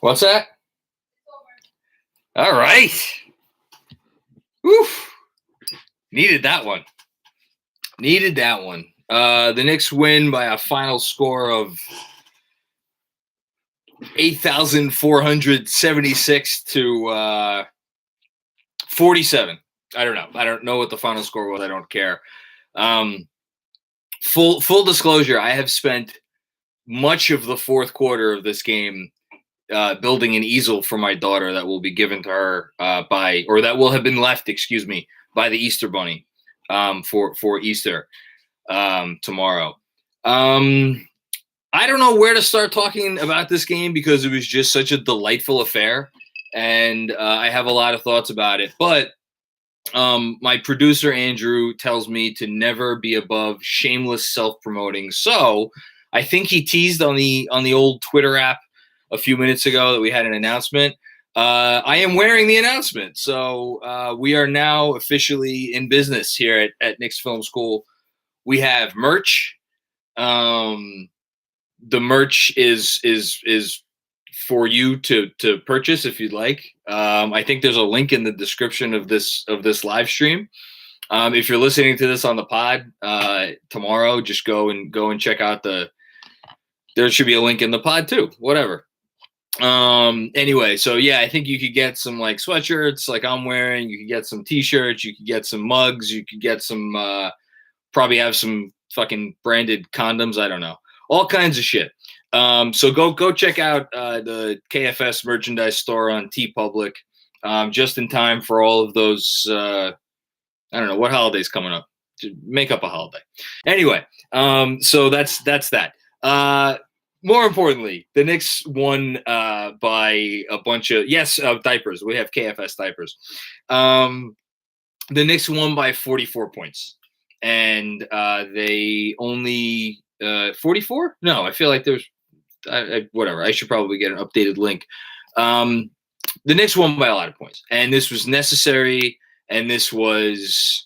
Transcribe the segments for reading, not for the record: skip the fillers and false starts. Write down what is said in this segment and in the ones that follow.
What's that? All right. Oof. Needed that one. The Knicks win by a final score of 8,476 to 47. I don't know. I don't know what the final score was. I don't care. Full disclosure, I have spent much of the fourth quarter of this game building an easel for my daughter that will be given to her that will have been left, by the Easter Bunny for Easter tomorrow. I don't know where to start talking about this game because it was just such a delightful affair, and I have a lot of thoughts about it. But my producer, Andrew, tells me to never be above shameless self-promoting. So I think he teased on the old Twitter app a few minutes ago that we had an announcement. I am wearing the announcement. So we are now officially in business here at Knicks Film School. We have merch. The merch is for you to purchase if you'd like. I think there's a link in the description of this live stream. If you're listening to this on the pod tomorrow, just go and check out there should be a link in the pod too, whatever. Anyway, so yeah, I think you could get some like sweatshirts like I'm wearing, you could get some t-shirts, you could get some mugs, you could get some, probably have some fucking branded condoms. I don't know, all kinds of shit. So go check out the KFS merchandise store on TeePublic, just in time for all of those. I don't know what holiday's coming up. To make up a holiday. Anyway, so that's that. More importantly, the Knicks won by a bunch of diapers. We have KFS diapers. The Knicks won by 44 points, and they only 44. No, I feel like there's. Whatever. I should probably get an updated link. The Knicks won by a lot of points, and this was necessary. And this was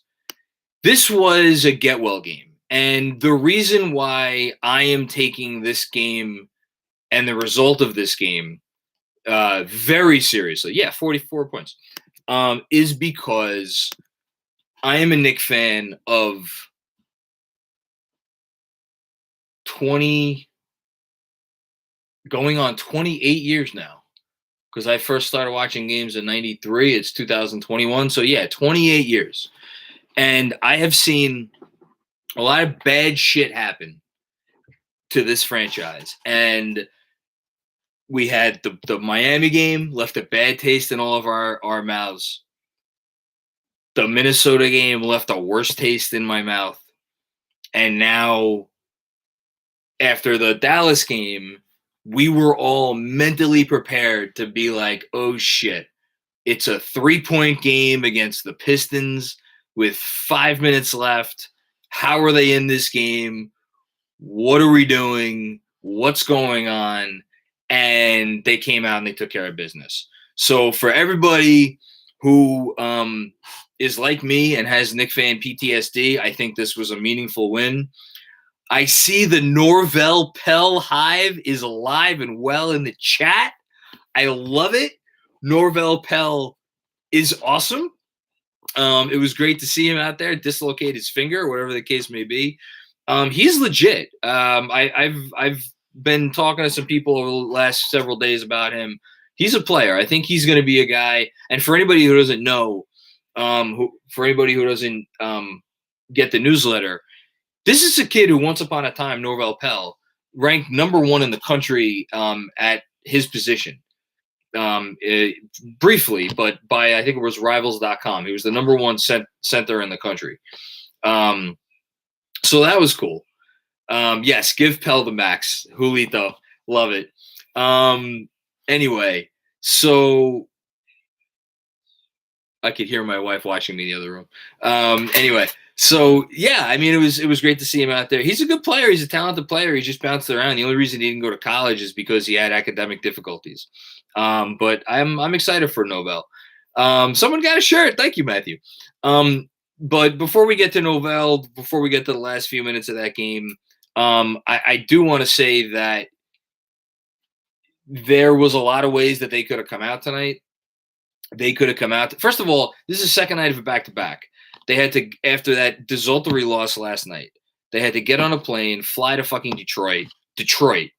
a get well game. And the reason why I am taking this game and the result of this game very seriously, 44 points, is because I am a Knicks fan of going on 28 years now, because I first started watching games in 93. It's 2021. So 28 years. And I have seen a lot of bad shit happen to this franchise. And we had the Miami game left a bad taste in all of our mouths. The Minnesota game left a worse taste in my mouth. And now, after the Dallas game, we were all mentally prepared to be like, oh shit, it's a 3-point game against the Pistons with 5 minutes left. How are they in this game? What are we doing? What's going on? And they came out and they took care of business. So for everybody who is like me and has Knicks fan PTSD, I think this was a meaningful win. I see the Norvell Pelle Hive is alive and well in the chat. I love it. Norvell Pelle is awesome. It was great to see him out there dislocate his finger, whatever the case may be. He's legit. I've been talking to some people over the last several days about him. He's a player. I think he's going to be a guy. And for anybody who doesn't know, for anybody who doesn't get the newsletter, this is a kid who once upon a time, Norvell Pelle, ranked number 1 in the country at his position. Briefly, but by, I think it was Rivals.com. He was the number 1 center in the country. So that was cool. Yes, give Pelle the max. Julito. Love it. Anyway, so I could hear my wife watching me in the other room. Anyway, so yeah, I mean, it was great to see him out there. He's a good player. He's a talented player. He just bounced around. The only reason he didn't go to college is because he had academic difficulties. But I'm excited for Norvell. Someone got a shirt. Thank you, Matthew. But before we get to Norvell, before we get to the last few minutes of that game, I do want to say that there was a lot of ways that they could have come out tonight. They could have come out. First of all, this is the second night of a back-to-back. They had to, after that desultory loss last night, they had to get on a plane, fly to fucking Detroit. Detroit.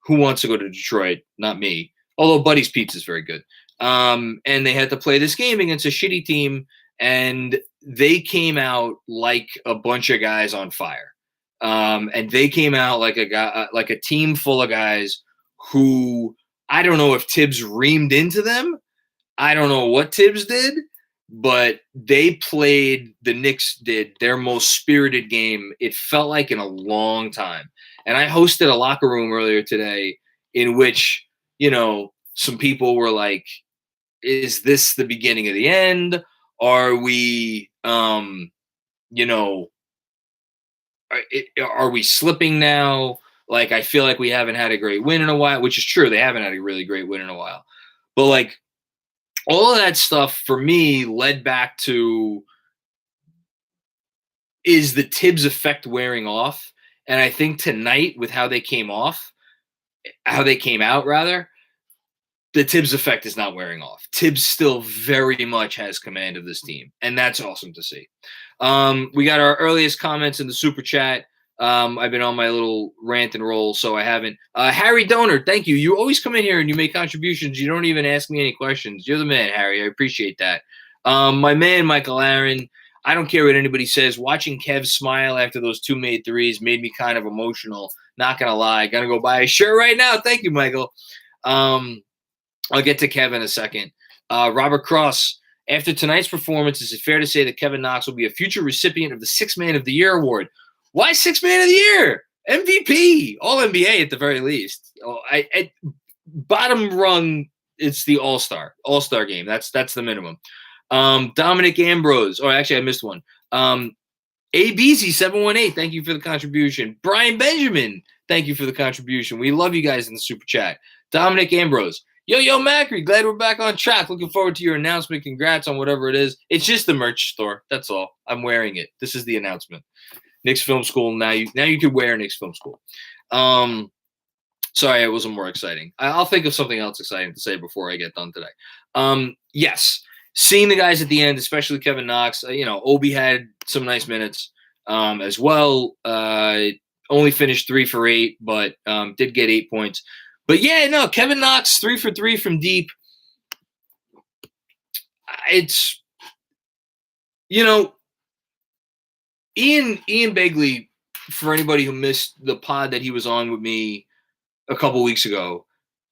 Who wants to go to Detroit? Not me. Although Buddy's Pizza is very good. And they had to play this game against a shitty team, and they came out like a bunch of guys on fire. And they came out like a team full of guys who, I don't know if Tibbs reamed into them. I don't know what Tibbs did, but they played, the Knicks did, their most spirited game, it felt like, in a long time. And I hosted a locker room earlier today in which, some people were like, is this the beginning of the end? Are we, are we slipping now? Like, I feel like we haven't had a great win in a while, which is true. They haven't had a really great win in a while. But, like, all of that stuff for me led back to, is the Tibbs effect wearing off? And I think tonight, with how they came out, the Tibbs effect is not wearing off. Tibbs still very much has command of this team, and that's awesome to see. We got our earliest comments in the super chat. I've been on my little rant and roll, so I haven't. Harry Donor, thank you. You always come in here and you make contributions. You don't even ask me any questions. You're the man, Harry. I appreciate that. My man, Michael Aaron, I don't care what anybody says. Watching Kev smile after those two made threes made me kind of emotional. Not going to lie. Going to go buy a shirt right now. Thank you, Michael. I'll get to Kev in a second. Robert Cross, after tonight's performance, is it fair to say that Kevin Knox will be a future recipient of the Sixth Man of the Year award? Why Sixth Man of the Year? MVP, All NBA at the very least. Bottom rung, it's the All-Star game. That's the minimum. Dominic Ambrose. Oh, actually, I missed one. ABZ718, thank you for the contribution. Brian Benjamin, thank you for the contribution. We love you guys in the super chat. Dominic Ambrose. Yo, Macri, glad we're back on track. Looking forward to your announcement. Congrats on whatever it is. It's just the merch store. That's all. I'm wearing it. This is the announcement. Knicks Film School. Now you could wear Knicks Film School. Sorry, it wasn't more exciting. I'll think of something else exciting to say before I get done today. Yes, seeing the guys at the end, especially Kevin Knox. Obi had some nice minutes as well. Only finished 3 for 8, but did get 8 points. But yeah, no, Kevin Knox 3 for 3 from deep. It's Ian Begley, for anybody who missed the pod that he was on with me a couple weeks ago,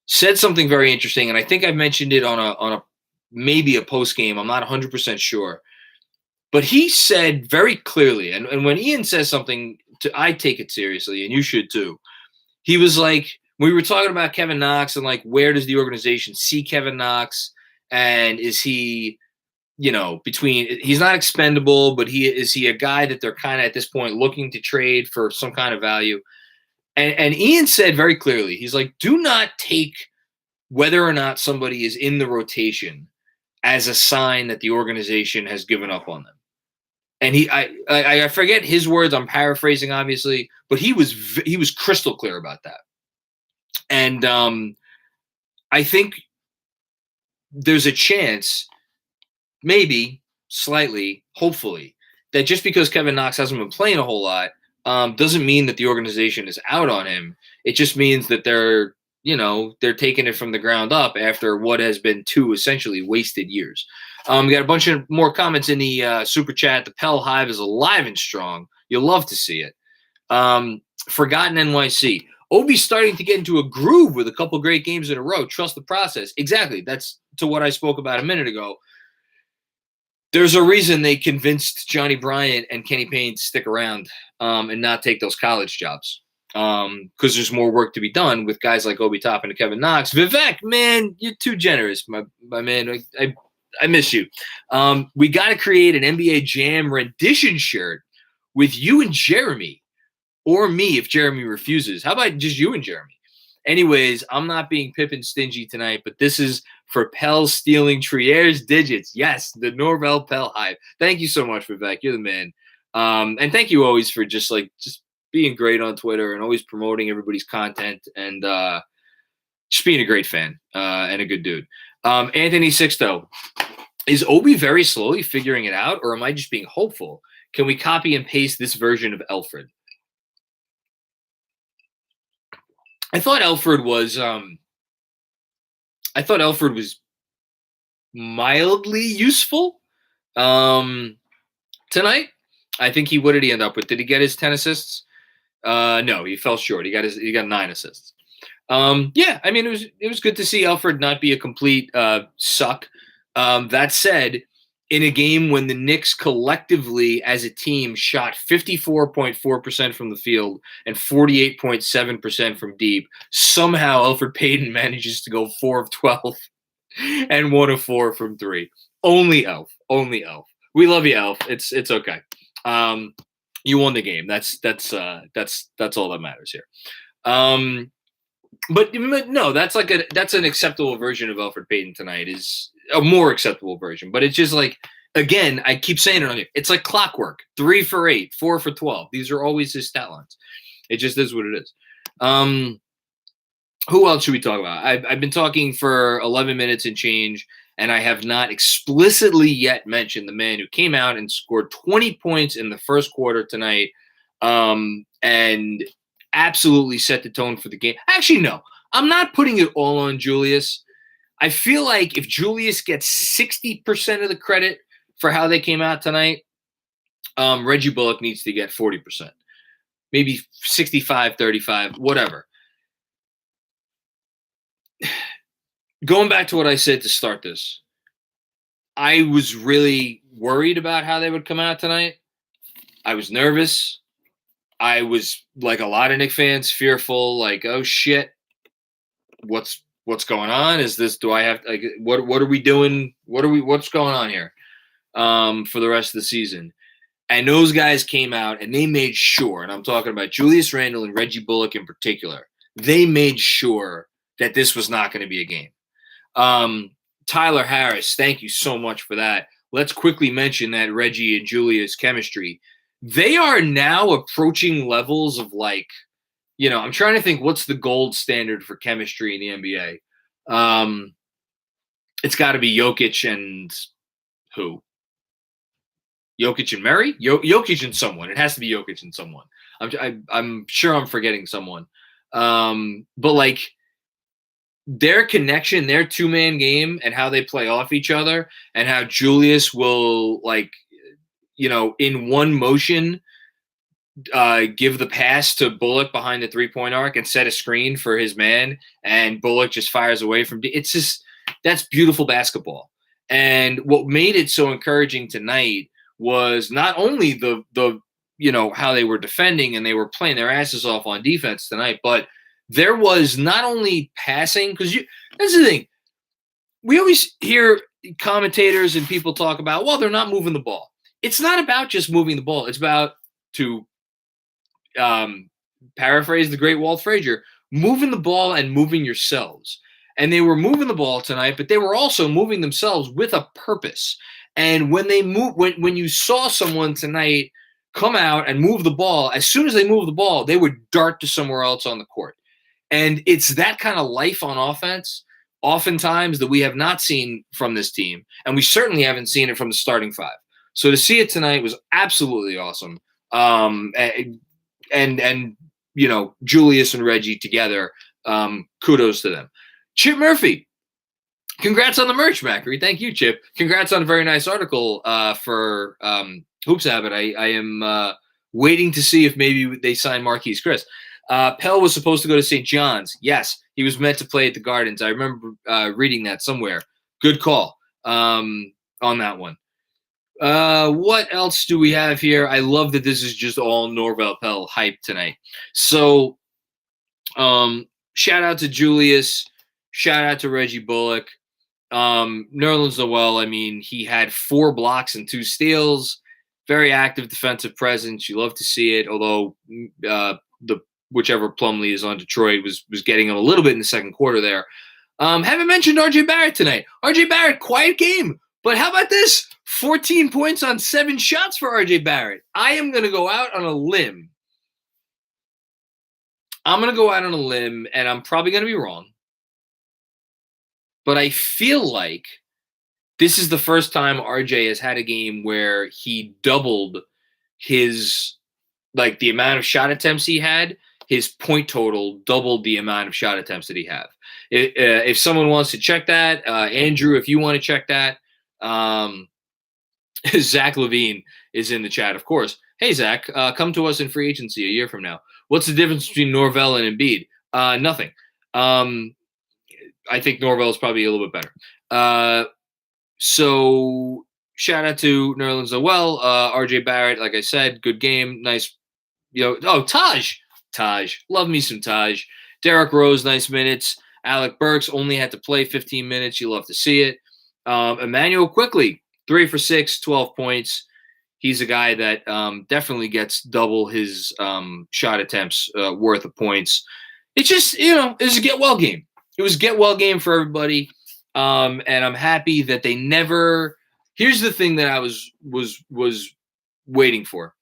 said something very interesting, and I think I mentioned it on a maybe a post game. I'm not 100% sure, but he said very clearly, and when Ian says something, I take it seriously, and you should too. He was like, we were talking about Kevin Knox and like, where does the organization see Kevin Knox, and is he, he's not expendable, but is he a guy that they're kind of at this point looking to trade for some kind of value? And Ian said very clearly, he's like, do not take whether or not somebody is in the rotation as a sign that the organization has given up on them. And I forget his words. I'm paraphrasing, obviously, but he was crystal clear about that. And I think there's a chance, maybe slightly, hopefully, that just because Kevin Knox hasn't been playing a whole lot doesn't mean that the organization is out on him. It just means that they're taking it from the ground up after what has been 2 essentially wasted years. We got a bunch of more comments in the super chat. The Pell Hive is alive and strong. You'll love to see it. Forgotten NYC. Obi's starting to get into a groove with a couple great games in a row. Trust the process. Exactly. That's to what I spoke about a minute ago. There's a reason they convinced Johnny Bryant and Kenny Payne to stick around and not take those college jobs. Because there's more work to be done with guys like Obi Toppin and Kevin Knox. Vivek, man, you're too generous, my man. I miss you. We got to create an NBA Jam rendition shirt with you and Jeremy, or me if Jeremy refuses. How about just you and Jeremy? Anyways, I'm not being Pippin stingy tonight, but this is for Pell stealing Trier's digits. Yes, the Norvell Pelle hype. Thank you so much, Vivek. You're the man. And thank you always for just being great on Twitter and always promoting everybody's content. And Just being a great fan and a good dude. Anthony Sixto, is Obi very slowly figuring it out, or am I just being hopeful? Can we copy and paste this version of Alfred? I thought Alfred was mildly useful tonight. I think what did he end up with? Did he get his 10 assists? No, he fell short. He got 9 assists. Yeah, I mean it was good to see Alfred not be a complete suck. That said, in a game when the Knicks collectively as a team shot 54.4% from the field and 48.7% from deep, somehow Elfrid Payton manages to go 4 of 12 and 1 of 4 from 3. Only Elf. We love you, Elf. It's okay. You won the game. That's all that matters here. But no, that's an acceptable version of Elfrid Payton tonight. Is a more acceptable version. But it's just like, again, I keep saying it on you. It's like clockwork. 3 for 8, 4 for 12. These are always his stat lines. It just is what it is. Who else should we talk about? I've been talking for 11 minutes and change, and I have not explicitly yet mentioned the man who came out and scored 20 points in the first quarter tonight, and absolutely set the tone for the game. Actually, no. I'm not putting it all on Julius. I feel like if Julius gets 60% of the credit for how they came out tonight, Reggie Bullock needs to get 40%. Maybe 65-35, whatever. Going back to what I said to start this, I was really worried about how they would come out tonight. I was nervous. I was, like a lot of Knicks fans, fearful, like, oh shit, what's going on? Is this, do I have, like, what are we doing? What's going on here for the rest of the season? And those guys came out and they made sure, and I'm talking about Julius Randle and Reggie Bullock in particular, they made sure that this was not going to be a game. Tyler Harris, thank you so much for that. Let's quickly mention that Reggie and Julius chemistry. They are now approaching levels of, like, I'm trying to think what's the gold standard for chemistry in the NBA. It's got to be Jokic and who? Jokic and Murray? Jokic and someone. It has to be Jokic and someone. I'm sure I'm forgetting someone. But like their connection, their 2-man game, and how they play off each other, and how Julius will, like, in one motion, give the pass to Bullock behind the 3-point arc and set a screen for his man, and Bullock just fires away from. It's just, that's beautiful basketball. And what made it so encouraging tonight was not only the how they were defending and they were playing their asses off on defense tonight, but there was not only passing, because that's the thing. We always hear commentators and people talk about, well, they're not moving the ball. It's not about just moving the ball. It's about, to paraphrase the great Walt Frazier, moving the ball and moving yourselves. And they were moving the ball tonight, but they were also moving themselves with a purpose. And when they move, when you saw someone tonight come out and move the ball, as soon as they move the ball, they would dart to somewhere else on the court. And it's that kind of life on offense, oftentimes, that we have not seen from this team. And we certainly haven't seen it from the starting 5. So to see it tonight was absolutely awesome. And Julius and Reggie together, kudos to them. Chip Murphy, congrats on the merch, Macri. Thank you, Chip. Congrats on a very nice article for Hoops Habit. I am waiting to see if maybe they sign Marquise Chris. Pelle was supposed to go to St. John's. Yes, he was meant to play at the Gardens. I remember reading that somewhere. Good call on that one. What else do we have here? I love that this is just all Norvell Pelle hype tonight. So shout out to Julius. Shout out to Reggie Bullock. Nerlens Noel, I mean, he had 4 blocks and 2 steals. Very active defensive presence. You love to see it, although whichever Plumlee is on Detroit was getting him a little bit in the second quarter there. Haven't mentioned RJ Barrett tonight. RJ Barrett, quiet game. But how about this? 14 points on 7 shots for RJ Barrett. I am going to go out on a limb. And I'm probably going to be wrong. but I feel like this is the first time RJ has had a game where he doubled his, like, the amount of shot attempts he had. His point total doubled the amount of shot attempts that he had. If someone wants to check that, Andrew, if you want to check that, Zach Levine is in the chat, of course. Hey, Zach, come to us in free agency a year from now. What's the difference between Norvell and Embiid? Nothing. I think Norvell is probably a little bit better. So shout out to Nerlens Noel, RJ Barrett. Like I said, good game. Nice. Taj. Love me some Taj. Derrick Rose, nice minutes. Alec Burks only had to play 15 minutes. You love to see it. Emmanuel Quickly, 3 for 6, 12 points. He's a guy that definitely gets double his shot attempts worth of points. It's just, it was a get well game. It was a get well game for everybody. And I'm happy that they never. Here's the thing that I was waiting for.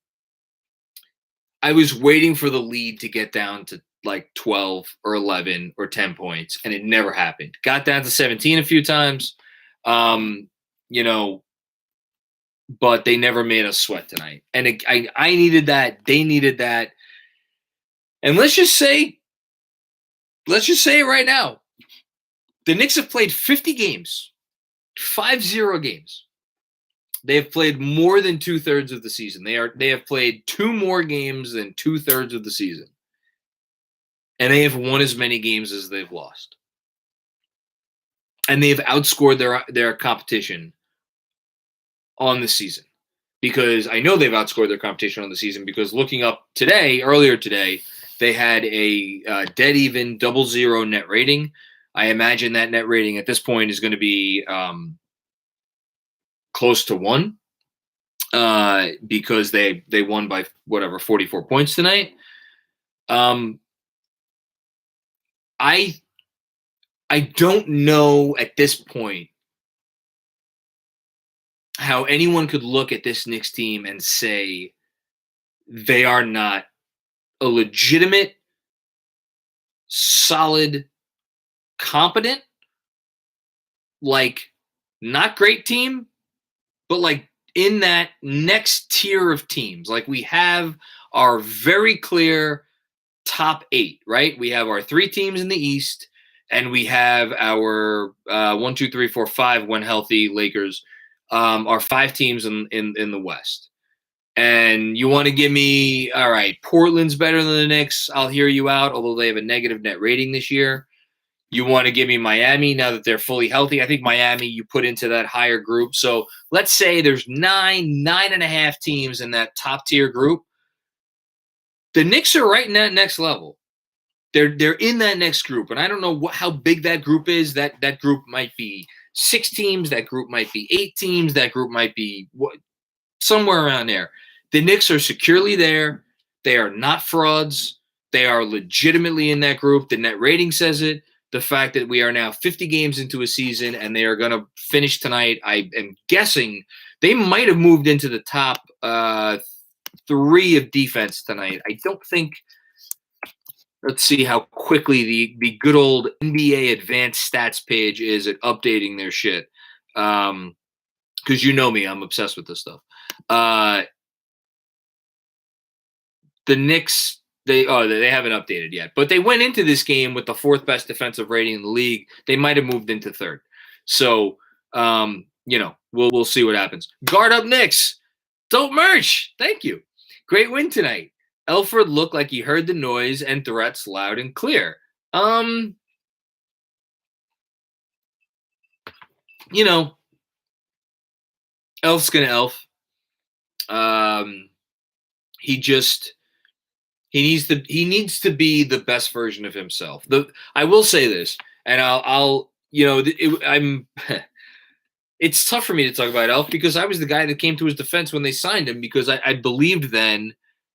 I was waiting for the lead to get down to like 12 or 11 or 10 points, and it never happened. Got down to 17 a few times, but they never made us sweat tonight. And I needed that. They needed that. And let's just say it right now. The Knicks have played 50 games, 5-0 games. They have played more than 2/3 of the season. They have played 2 more games than 2/3 of the season. And they have won as many games as they've lost. And they've outscored their competition on the season. Because I know they've outscored their competition on the season because looking up earlier today, they had a dead even 0-0 net rating. I imagine that net rating at this point is going to be close to 1 because they won by 44 points tonight. I don't know at this point how anyone could look at this Knicks team and say they are not a legitimate, solid, competent, like, not great team, but like in that next tier of teams. Like, we have our very clear top 8, right? We have our 3 teams in the East, and we have our 1, 2, 3, 4, 5 when healthy Lakers, our 5 teams in the West. And you want to give me, all right, Portland's better than the Knicks. I'll hear you out, although they have a negative net rating this year. You want to give me Miami now that they're fully healthy. I think Miami you put into that higher group. So let's say there's 9.5 teams in that top tier group. The Knicks are right in that next level. They're in that next group. And I don't know how big that group is. That group might be 6 teams. That group might be 8 teams. That group might be somewhere around there. The Knicks are securely there. They are not frauds. They are legitimately in that group. The net rating says it. The fact that we are now 50 games into a season and they are going to finish tonight, I am guessing they might have moved into the top 3 of defense tonight. I don't think. Let's see how quickly the good old NBA advanced stats page is at updating their shit. Because you know me, I'm obsessed with this stuff. The Knicks. They haven't updated yet, but they went into this game with the 4th best defensive rating in the league. They might have moved into 3rd. So, we'll see what happens. Guard up Knicks. Dope merch. Thank you. Great win tonight. Elfrid looked like he heard the noise and threats loud and clear. Elf's gonna elf. He needs to be the best version of himself. I will say this, and it's tough for me to talk about Elf because I was the guy that came to his defense when they signed him because I believed then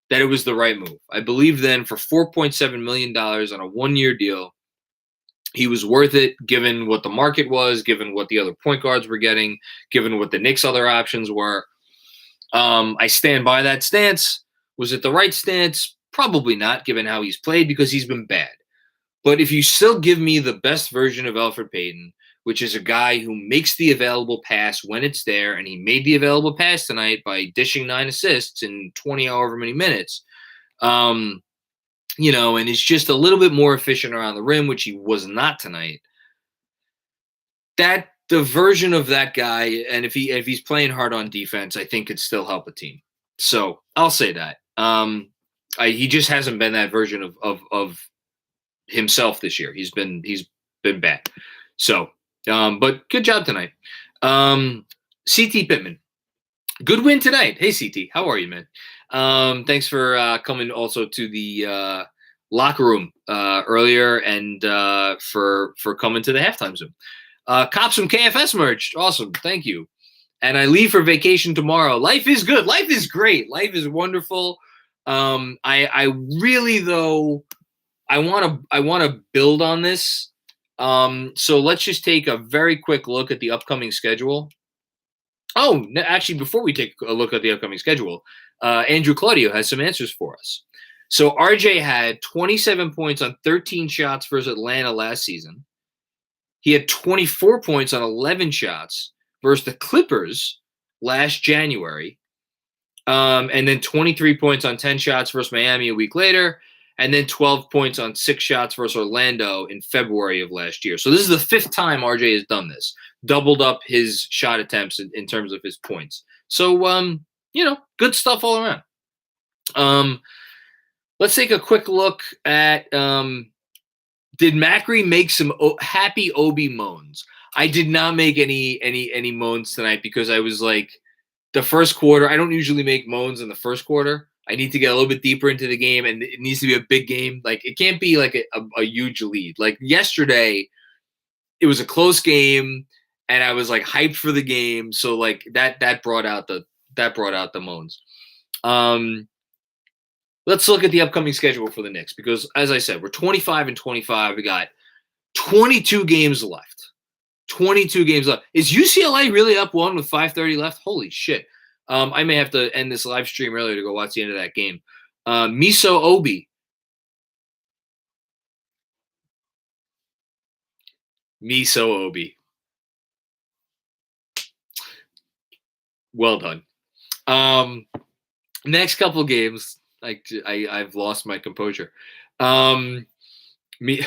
that it was the right move. I believed then for $4.7 million on a 1-year deal, he was worth it given what the market was, given what the other point guards were getting, given what the Knicks' other options were. I stand by that stance. Was it the right stance? Probably not, given how he's played, because he's been bad. But if you still give me the best version of Elfrid Payton which is a guy who makes the available pass when it's there, and he made the available pass tonight by dishing 9 assists in 20 however many minutes. And is just a little bit more efficient around the rim, which he was not tonight. That the version of that guy, and if he's playing hard on defense, I think could still help a team. So I'll say that. He just hasn't been that version of himself this year. He's been bad. So, but good job tonight. CT Pittman, good win tonight. Hey CT, how are you, man? Thanks for coming also to the locker room earlier, and for coming to the halftime Zoom. Cops from KFS merged. Awesome. Thank you. And I leave for vacation tomorrow. Life is good. Life is great. Life is wonderful. I really, though, I want to build on this. So let's just take a very quick look at the upcoming schedule. Oh, actually, before we take a look at the upcoming schedule, Andrew Claudio has some answers for us. So RJ had 27 points on 13 shots versus Atlanta last season. He had 24 points on 11 shots versus the Clippers last January. And then 23 points on 10 shots versus Miami a week later. And then 12 points on 6 shots versus Orlando in February of last year. So this is the 5th time RJ has done this. Doubled up his shot attempts in terms of his points. So, good stuff all around. Let's take a quick look at did Macri make some happy Obi moans? I did not make any moans tonight because I was like, the first quarter, I don't usually make moans in the first quarter. I need to get a little bit deeper into the game, and it needs to be a big game. Like, it can't be like a huge lead. Like yesterday, it was a close game, and I was like hyped for the game. So like that brought out the moans. Let's look at the upcoming schedule for the Knicks because, as I said, we're 25-25. We got 22 games left. 22 games left. Is UCLA really up 1 with 5:30 left? Holy shit. I may have to end this live stream earlier to go watch the end of that game. Miso Obi. Miso Obi. Well done. Next couple games. I've lost my composure. Me,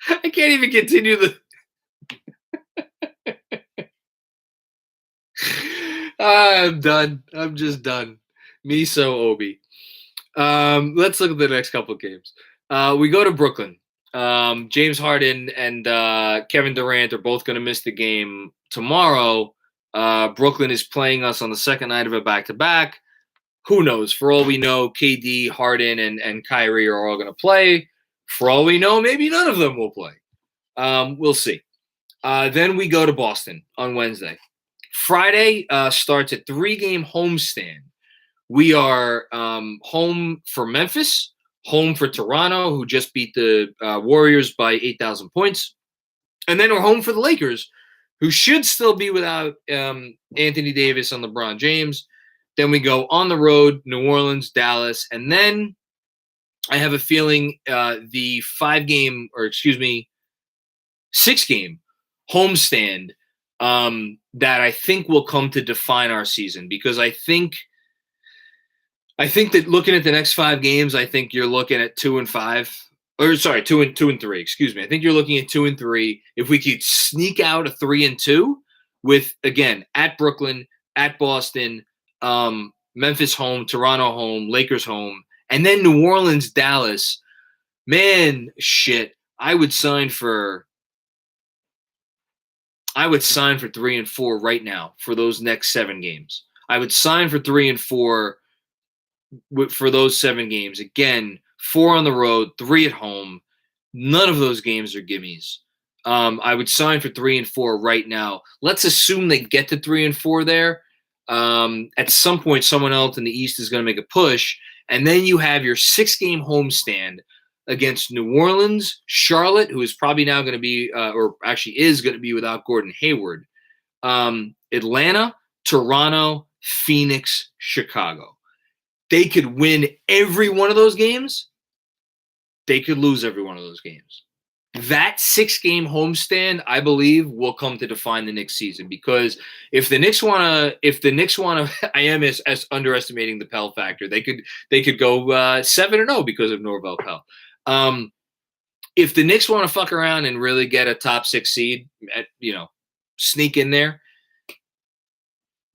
I can't even continue the. I'm done. I'm just done. Miso Obi. Let's look at the next couple of games. We go to Brooklyn. James Harden and Kevin Durant are both going to miss the game tomorrow. Brooklyn is playing us on the second night of a back-to-back. Who knows? For all we know, KD, Harden, and Kyrie are all going to play. For all we know, maybe none of them will play. We'll see. Then we go to Boston on Wednesday. Friday starts a 3-game homestand. We are home for Memphis, home for Toronto, who just beat the Warriors by 8,000 points. And then we're home for the Lakers, who should still be without Anthony Davis and LeBron James. Then we go on the road, New Orleans, Dallas, and then I have a feeling the 6-game homestand that I think will come to define our season, because I think that looking at the next 5 games, I think you're looking at 2-5. Or sorry, 2-3. Excuse me. I think you're looking at 2-3. If we could sneak out a 3-2 with, again, at Brooklyn, at Boston, Memphis home, Toronto home, Lakers home, and then New Orleans, Dallas. Man, shit. I would sign for 3 and 4 right now for those next 7 games. I would sign for 3 and 4 for those 7 games. Again, 4 on the road, 3 at home. None of those games are gimmies. I would sign for 3 and 4 right now. Let's assume they get to 3 and 4 there. At some point, someone else in the East is going to make a push. And then you have your 6-game homestand against New Orleans, Charlotte, who is probably now going to be, or actually is going to be without Gordon Hayward, Atlanta, Toronto, Phoenix, Chicago. They could win every one of those games. They could lose every one of those games. that 6-game homestand, I believe, will come to define the Knicks season. Because if the Knicks wanna, I am as underestimating the Pell factor. They could go 7-0 because of Norvell Pelle. If the Knicks want to fuck around and really get a top 6 seed, sneak in there,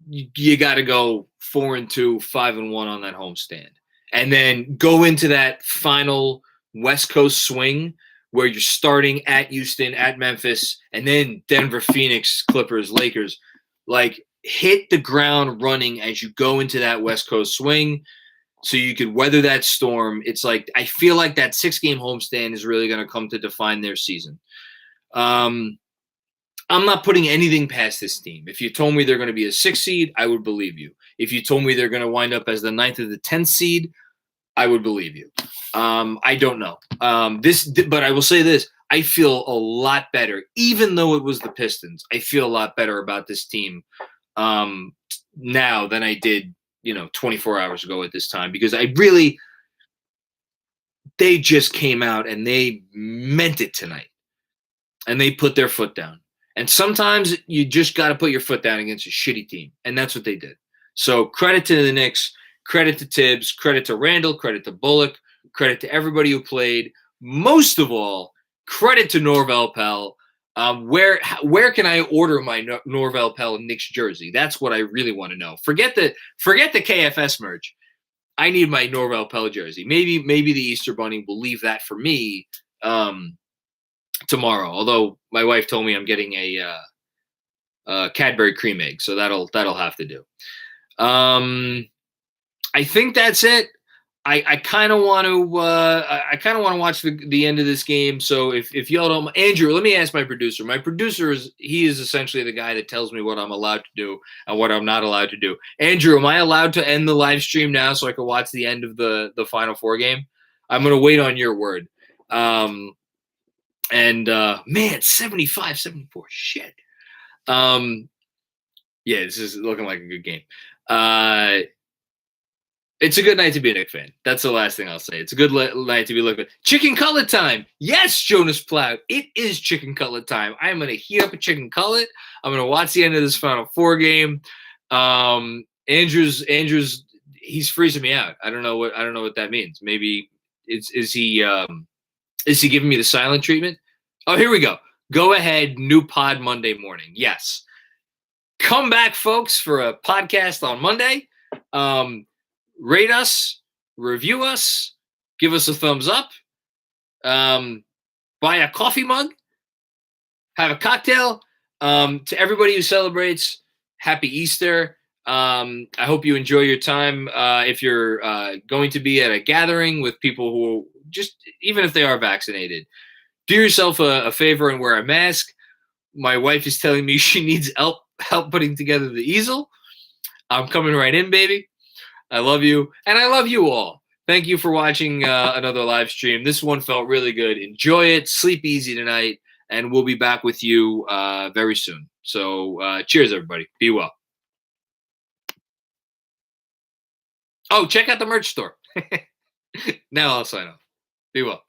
you got to go 4-2, 5-1 on that homestand, and then go into that final West Coast swing where you're starting at Houston, at Memphis, and then Denver, Phoenix, Clippers, Lakers. Like, hit the ground running as you go into that West Coast swing so you could weather that storm. It's like, I feel like that 6-game homestand is really going to come to define their season. I'm not putting anything past this team. If you told me they're going to be a 6 seed, I would believe you. If you told me they're going to wind up as the 9th or the 10th seed, I would believe you. I don't know. But I will say this. I feel a lot better, even though it was the Pistons. I feel a lot better about this team now than I did, 24 hours ago at this time, because they just came out and they meant it tonight, and they put their foot down. And sometimes you just got to put your foot down against a shitty team, and that's what they did. So credit to the Knicks, credit to Tibbs, credit to Randall, credit to Bullock, credit to everybody who played. Most of all, credit to Norvell Pelle. Where can I order my Norvell Pelle Knicks jersey? That's what I really want to know. Forget the KFS merch. I need my Norvell Pelle jersey. Maybe the Easter Bunny will leave that for me tomorrow. Although my wife told me I'm getting a Cadbury cream egg, so that'll have to do. I think that's it. I kind of want to watch the end of this game. So if y'all don't, Andrew, let me ask my producer. My producer is essentially the guy that tells me what I'm allowed to do and what I'm not allowed to do. Andrew, am I allowed to end the live stream now so I can watch the end of the Final Four game? I'm gonna wait on your word. Man, 75-74. Shit. Yeah, this is looking like a good game. It's a good night to be a Knicks fan. That's the last thing I'll say. It's a good night to be looking. Chicken cutlet time. Yes, Jonas Plow. It is chicken cutlet time. I'm going to heat up a chicken cutlet. I'm going to watch the end of this Final Four game. Andrew's he's freezing me out. I don't know what that means. Maybe is he giving me the silent treatment? Oh, here we go. Go ahead. New pod Monday morning. Yes. Come back, folks, for a podcast on Monday. Rate us, review us, give us a thumbs up, buy a coffee mug, have a cocktail. To everybody who celebrates, happy Easter. I hope you enjoy your time. If you're going to be at a gathering with people who even if they are vaccinated, do yourself a favor and wear a mask. My wife is telling me she needs help putting together the easel. I'm coming right in, baby. I love you, and I love you all. Thank you for watching another live stream. This one felt really good. Enjoy it. Sleep easy tonight, and we'll be back with you very soon. So cheers, everybody. Be well. Oh, check out the merch store. Now I'll sign off. Be well.